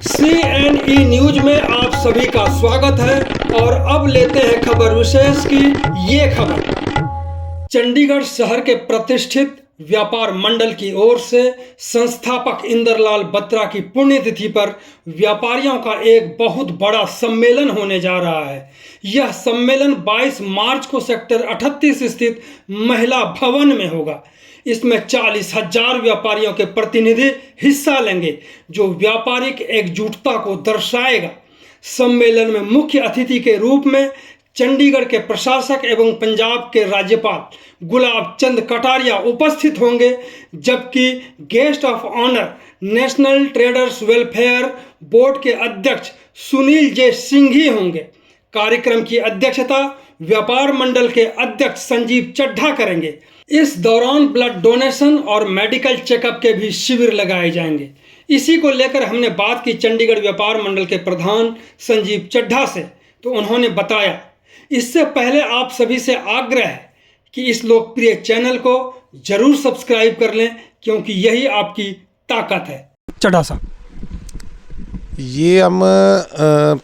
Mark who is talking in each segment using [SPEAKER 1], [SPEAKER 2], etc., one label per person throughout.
[SPEAKER 1] CNE news में आप सभी का स्वागत है और अब लेते हैं खबर विशेष की ये खबर। चंडीगढ़ शहर के प्रतिष्ठित व्यापार मंडल की ओर से संस्थापक इंदरलाल बत्रा की पुण्यतिथि पर व्यापारियों का एक बहुत बड़ा सम्मेलन होने जा रहा है। यह सम्मेलन 22 मार्च को सेक्टर 38 स्थित महिला भवन में होगा। इसमें 40,000 व्यापारियों के प्रतिनिधि हिस्सा लेंगे, जो व्यापारिक एकजुटता को दर्शाएगा। सम्मेलन में मुख्य अतिथि के रूप में चंडीगढ़ के प्रशासक एवं पंजाब के राज्यपाल गुलाब चंद कटारिया उपस्थित होंगे, जबकि guest of honour national traders welfare board के अध्यक्ष सुनील जे सिंघी होंगे। कार्यक्रम की अध्यक्षता व्यापार मंडल के अध्यक्ष संजीव चड्ढा करेंगे। इस दौरान ब्लड डोनेशन और मेडिकल चेकअप के भी शिविर लगाए जाएंगे। इसी को लेकर हमने बात की चंडीगढ़ व्यापार मंडल के प्रधान संजीव चड्ढा से, तो उन्होंने बताया, इससे पहले आप सभी से आग्रह है कि इस लोकप्रिय चैनल को जरूर सब्सक्राइब कर लें, क्योंकि यही आपकी ताकत है। चड्ढा साहब,
[SPEAKER 2] ये हम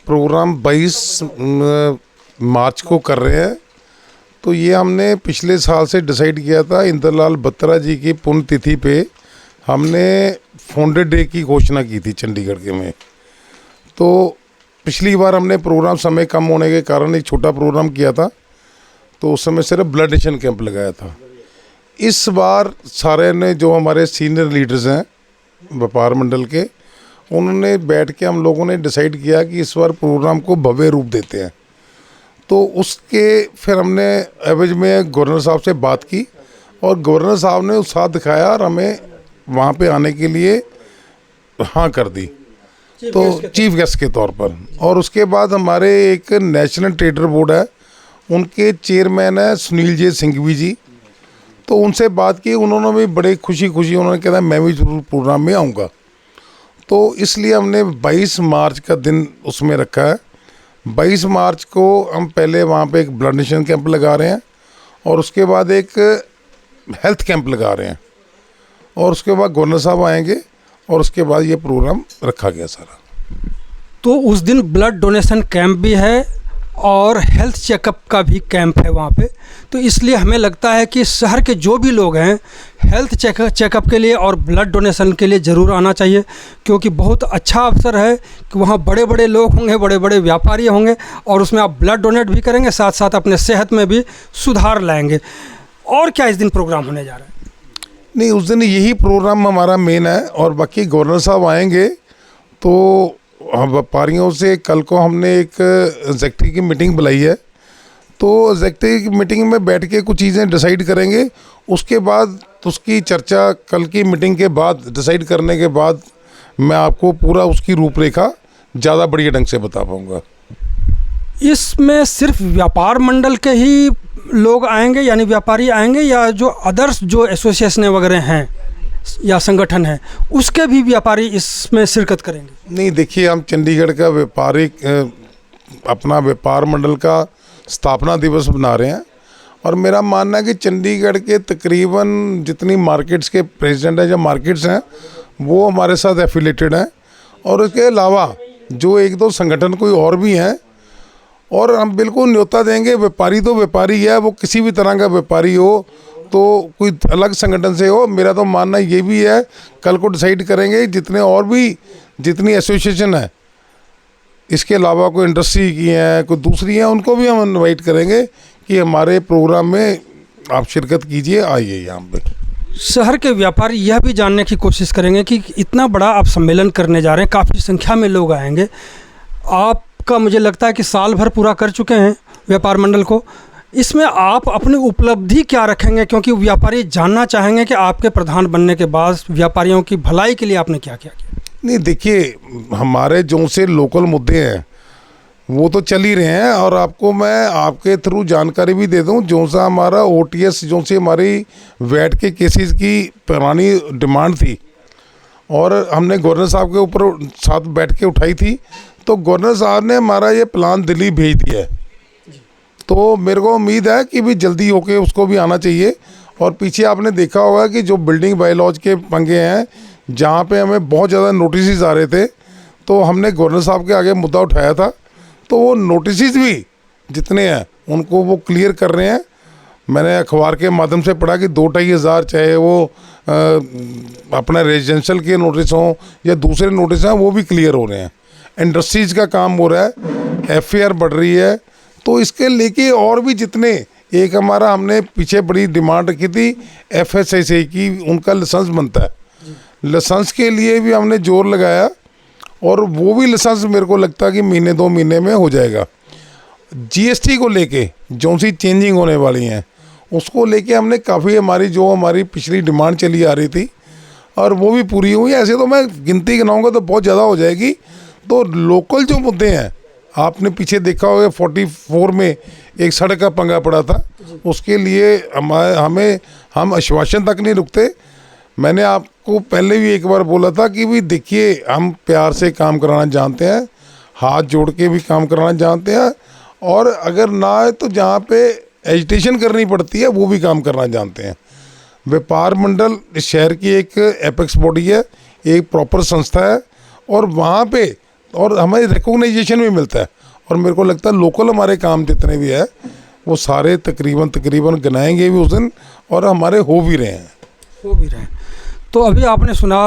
[SPEAKER 2] प्रोग्राम 22 मार्च को कर रहे हैं। तो ये हमने पिछले साल से डिसाइड किया था। इंदरलाल बत्रा जी की पुण्यतिथि पे हमने फाउंडर डे की घोषणा की थी चंडीगढ़ के में। तो पिछली बार हमने प्रोग्राम समय कम होने के कारण एक छोटा प्रोग्राम किया था, तो उस समय सिर्फ ब्लड डोनेशन कैंप लगाया था। इस बार सारे ने जो हमारे सीनियर लीडर्स हैं व्यापार मंडल के, उन्होंने बैठ के हम लोगों ने डिसाइड किया कि इस बार प्रोग्राम को भव्य रूप देते हैं। तो उसके फिर हमने एवज में गवर्नर साहब से बात की और गवर्नर साहब ने उत्साह दिखाया और हमें वहाँ पे आने के लिए हाँ कर दी, तो चीफ गेस्ट के तौर पर। और उसके बाद हमारे एक नेशनल ट्रेडर बोर्ड है, उनके चेयरमैन है सुनील जे सिंघवी जी। तो उनसे बात की, उन्होंने भी बड़े खुशी उन्होंने कहा मैं भी प्रोग्राम में आऊँगा। तो इसलिए हमने 22 मार्च का दिन उसमें रखा है। 22 मार्च को हम पहले वहाँ पे एक ब्लड डोनेशन कैंप लगा रहे हैं और उसके बाद एक हेल्थ कैंप लगा रहे हैं और उसके बाद गवर्नर साहब आएंगे और उसके बाद ये प्रोग्राम रखा गया सारा।
[SPEAKER 1] तो उस दिन ब्लड डोनेशन कैंप भी है और हेल्थ चेकअप का भी कैंप है वहाँ पे। तो इसलिए हमें लगता है कि शहर के जो भी लोग हैं हेल्थ चेकअप के लिए और ब्लड डोनेशन के लिए ज़रूर आना चाहिए, क्योंकि बहुत अच्छा अवसर है कि वहाँ बड़े बड़े लोग होंगे, बड़े बड़े व्यापारी होंगे और उसमें आप ब्लड डोनेट भी करेंगे, साथ साथ अपने सेहत में भी सुधार लाएंगे। और क्या इस दिन प्रोग्राम होने जा रहा है?
[SPEAKER 2] नहीं, उस दिन यही प्रोग्राम हमारा मेन है और बाकी गवर्नर साहब आएंगे। तो हम व्यापारियों से कल को हमने एक एग्जेक्टिव की मीटिंग बुलाई है, तो एग्जेक्टिव की मीटिंग में बैठ के कुछ चीज़ें डिसाइड करेंगे। उसके बाद उसकी चर्चा कल की मीटिंग के बाद डिसाइड करने के बाद मैं आपको पूरा उसकी रूपरेखा ज़्यादा बढ़िया ढंग से बता पाऊँगा।
[SPEAKER 1] इसमें सिर्फ व्यापार मंडल के ही लोग आएंगे, यानी व्यापारी आएंगे, या जो अदर्स जो एसोसिएशन वगैरह हैं या संगठन है उसके भी व्यापारी इसमें शिरकत करेंगे? नहीं,
[SPEAKER 2] देखिए, हम चंडीगढ़ का व्यापारिक अपना व्यापार मंडल का स्थापना दिवस बना रहे हैं और मेरा मानना है कि चंडीगढ़ के तकरीबन जितनी मार्केट्स के प्रेसिडेंट हैं या मार्केट्स हैं वो हमारे साथ एफिलेटेड हैं। और उसके अलावा जो एक दो संगठन कोई और भी हैं, और हम बिल्कुल न्योता देंगे। व्यापारी तो व्यापारी है, वो किसी भी तरह का व्यापारी हो, तो कोई अलग संगठन से हो। मेरा तो मानना ये भी है, कल को डिसाइड करेंगे जितनी एसोसिएशन है, इसके अलावा कोई इंडस्ट्री की हैं, कोई दूसरी हैं, उनको भी हम इनवाइट करेंगे कि हमारे प्रोग्राम में आप शिरकत कीजिए, आइए यहाँ पे।
[SPEAKER 1] शहर के व्यापारी यह भी जानने की कोशिश करेंगे कि इतना बड़ा आप सम्मेलन करने जा रहे हैं, काफ़ी संख्या में लोग आएंगे। आपका मुझे लगता है कि साल भर पूरा कर चुके हैं व्यापार मंडल को, इसमें आप अपनी उपलब्धि क्या रखेंगे? क्योंकि व्यापारी जानना चाहेंगे कि आपके प्रधान बनने के बाद व्यापारियों की भलाई के लिए आपने क्या क्या किया।
[SPEAKER 2] नहीं, देखिए, हमारे जो से लोकल मुद्दे हैं वो तो चल ही रहे हैं और आपको मैं आपके थ्रू जानकारी भी दे दूं। जो सा हमारा OTS, जो से हमारी वैट के केसेस की पुरानी डिमांड थी और हमने गवर्नर साहब के ऊपर साथ बैठ के उठाई थी, तो गवर्नर साहब ने हमारा ये प्लान दिल्ली भेज दिया है। तो मेरे को उम्मीद है कि भी जल्दी होके उसको भी आना चाहिए। और पीछे आपने देखा होगा कि जो बिल्डिंग बायलॉज के पंगे हैं, जहाँ पे हमें बहुत ज़्यादा नोटिस आ रहे थे, तो हमने गवर्नर साहब के आगे मुद्दा उठाया था, तो वो नोटिस भी जितने हैं उनको वो क्लियर कर रहे हैं। मैंने अखबार के माध्यम से पढ़ा कि 2-2.5 हज़ार, चाहे वो अपना रेजिडेंशियल के नोटिस हों या दूसरे नोटिस हैं, वो भी क्लियर हो रहे हैं। इंडस्ट्रीज़ का काम हो रहा है, FAR बढ़ रही है। तो इसके लेके और भी जितने, एक हमारा हमने पीछे बड़ी डिमांड रखी थी FSSAI की, उनका लाइसेंस बनता है, लाइसेंस के लिए भी हमने जोर लगाया और वो भी लाइसेंस मेरे को लगता है कि महीने 2 महीने में हो जाएगा। GST को लेके जो सी चेंजिंग होने वाली हैं उसको लेके हमने काफ़ी हमारी पिछली डिमांड चली आ रही थी और वो भी पूरी हुई। ऐसे तो मैं गिनती गिनाऊंगा तो बहुत ज़्यादा हो जाएगी। तो लोकल जो मुद्दे हैं, आपने पीछे देखा होगा 44 में एक सड़क का पंगा पड़ा था, उसके लिए हम आश्वासन तक नहीं रुकते। मैंने आपको पहले भी एक बार बोला था कि भी देखिए, हम प्यार से काम कराना जानते हैं, हाथ जोड़ के भी काम कराना जानते हैं, और अगर ना आए तो जहाँ पे एजिटेशन करनी पड़ती है वो भी काम करना जानते हैं। व्यापार मंडल इस शहर की एक एपेक्स बॉडी है, एक प्रॉपर संस्था है, और वहाँ पे और हमें रिकॉग्नाइजेशन भी मिलता है। और मेरे को लगता है लोकल हमारे काम जितने भी है वो सारे तकरीबन गिनाएंगे भी उस दिन, और हमारे हो भी रहे हैं।
[SPEAKER 1] तो अभी आपने सुना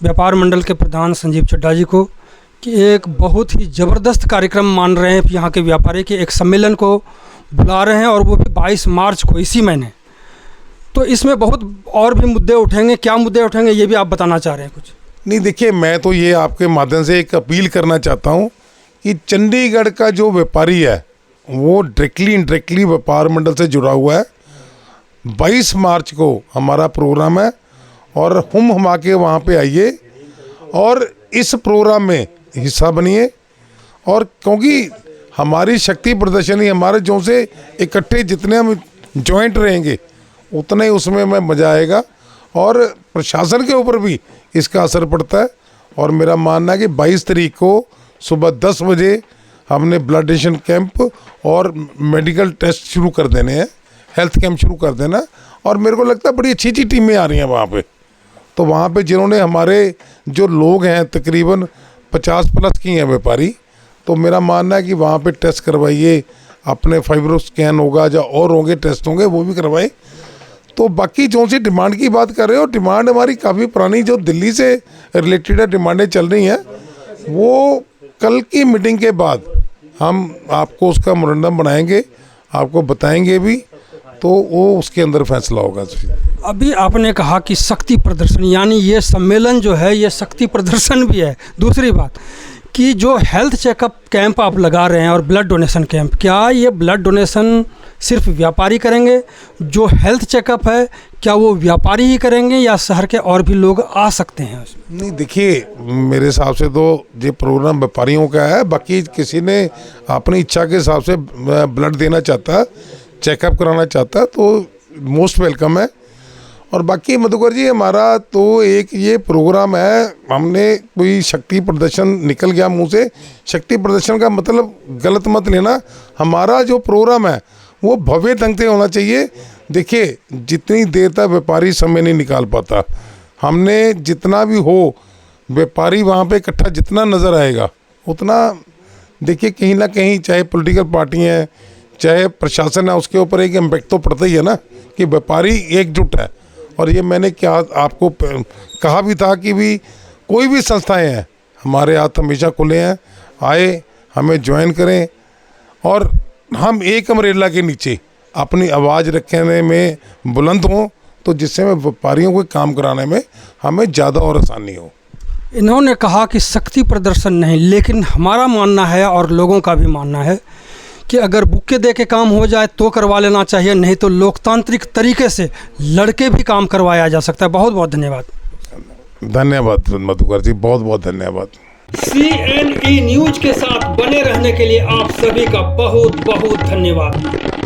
[SPEAKER 1] व्यापार मंडल के प्रधान संजीव चड्ढा जी को कि एक बहुत ही ज़बरदस्त कार्यक्रम मान रहे हैं यहाँ के व्यापारी के, एक सम्मेलन को बुला रहे हैं, और वो भी 22 मार्च को, इसी महीने। तो इसमें बहुत और भी मुद्दे उठेंगे। क्या मुद्दे उठेंगे ये भी आप बताना चाह रहे हैं कुछ?
[SPEAKER 2] नहीं, देखिए, मैं तो ये आपके माध्यम से एक अपील करना चाहता हूँ कि चंडीगढ़ का जो व्यापारी है वो डायरेक्टली इनडायरेक्टली व्यापार मंडल से जुड़ा हुआ है। 22 मार्च को हमारा प्रोग्राम है और हुमा के वहाँ पे आइए और इस प्रोग्राम में हिस्सा बनिए। और क्योंकि हमारी शक्ति प्रदर्शनी, हमारे जो से इकट्ठे जितने हम जॉइंट रहेंगे उतना ही उसमें मज़ा आएगा, और प्रशासन के ऊपर भी इसका असर पड़ता है। और मेरा मानना है कि 22 तारीख को सुबह 10 बजे हमने ब्लड डोनेशन कैंप और मेडिकल टेस्ट शुरू कर देने हैं, हेल्थ कैंप शुरू कर देना। और मेरे को लगता है बड़ी अच्छी टीमें आ रही हैं वहाँ पे। तो वहाँ पे जिन्होंने, हमारे जो लोग हैं तकरीबन 50+ की हैं व्यापारी, तो मेरा मानना है कि वहाँ पे टेस्ट करवाइए, अपने फाइब्रो स्कैन होगा या और होंगे टेस्ट होंगे वो भी करवाए। तो बाकी जो सी डिमांड की बात कर रहे हो, डिमांड हमारी काफ़ी पुरानी जो दिल्ली से रिलेटेड डिमांडें चल रही हैं, वो कल की मीटिंग के बाद हम आपको उसका मेमोरेंडम बनाएंगे, आपको बताएंगे भी, तो वो उसके अंदर फैसला होगा।
[SPEAKER 1] अभी आपने कहा कि शक्ति प्रदर्शन, यानी ये सम्मेलन जो है ये शक्ति प्रदर्शन भी है। दूसरी बात कि जो हेल्थ चेकअप कैंप आप लगा रहे हैं और ब्लड डोनेशन कैंप, क्या ये ब्लड डोनेशन सिर्फ व्यापारी करेंगे? जो हेल्थ चेकअप है क्या वो व्यापारी ही करेंगे या शहर के और भी लोग आ सकते हैं उसमें?
[SPEAKER 2] नहीं, देखिए, मेरे हिसाब से तो ये प्रोग्राम व्यापारियों का है। बाकी किसी ने अपनी इच्छा के हिसाब से ब्लड देना चाहता है, चेकअप कराना चाहता है, तो मोस्ट वेलकम है। और बाकी मधुकर जी, हमारा तो एक ये प्रोग्राम है, हमने कोई शक्ति प्रदर्शन निकल गया मुंह से, शक्ति प्रदर्शन का मतलब गलत मत लेना। हमारा जो प्रोग्राम है वो भव्य ढंग से होना चाहिए। देखिए, जितनी देर तक व्यापारी समय नहीं निकाल पाता, हमने जितना भी हो व्यापारी वहाँ पे इकट्ठा जितना नज़र आएगा उतना, देखिए, कहीं ना कहीं चाहे पॉलिटिकल पार्टी हैं चाहे प्रशासन है, उसके ऊपर एक इम्पैक्ट तो पड़ता ही है ना कि व्यापारी एकजुट है। और ये मैंने क्या आपको कहा भी था कि भी कोई भी संस्थाएं हैं, हमारे हाथ हमेशा खुले हैं, आए, हमें ज्वाइन करें, और हम एक अम्ब्रेला के नीचे अपनी आवाज़ रखने में बुलंद हों, तो जिससे हमें व्यापारियों को काम कराने में हमें ज़्यादा और आसानी हो।
[SPEAKER 1] इन्होंने कहा कि शक्ति प्रदर्शन नहीं, लेकिन हमारा मानना है और लोगों का भी मानना है कि अगर बुक्के दे के काम हो जाए तो करवा लेना चाहिए, नहीं तो लोकतांत्रिक तरीके से लड़के भी काम करवाया जा सकता है। बहुत बहुत धन्यवाद।
[SPEAKER 2] धन्यवाद मधुकर जी, बहुत बहुत धन्यवाद।
[SPEAKER 1] CNE न्यूज के साथ बने रहने के लिए आप सभी का बहुत बहुत धन्यवाद।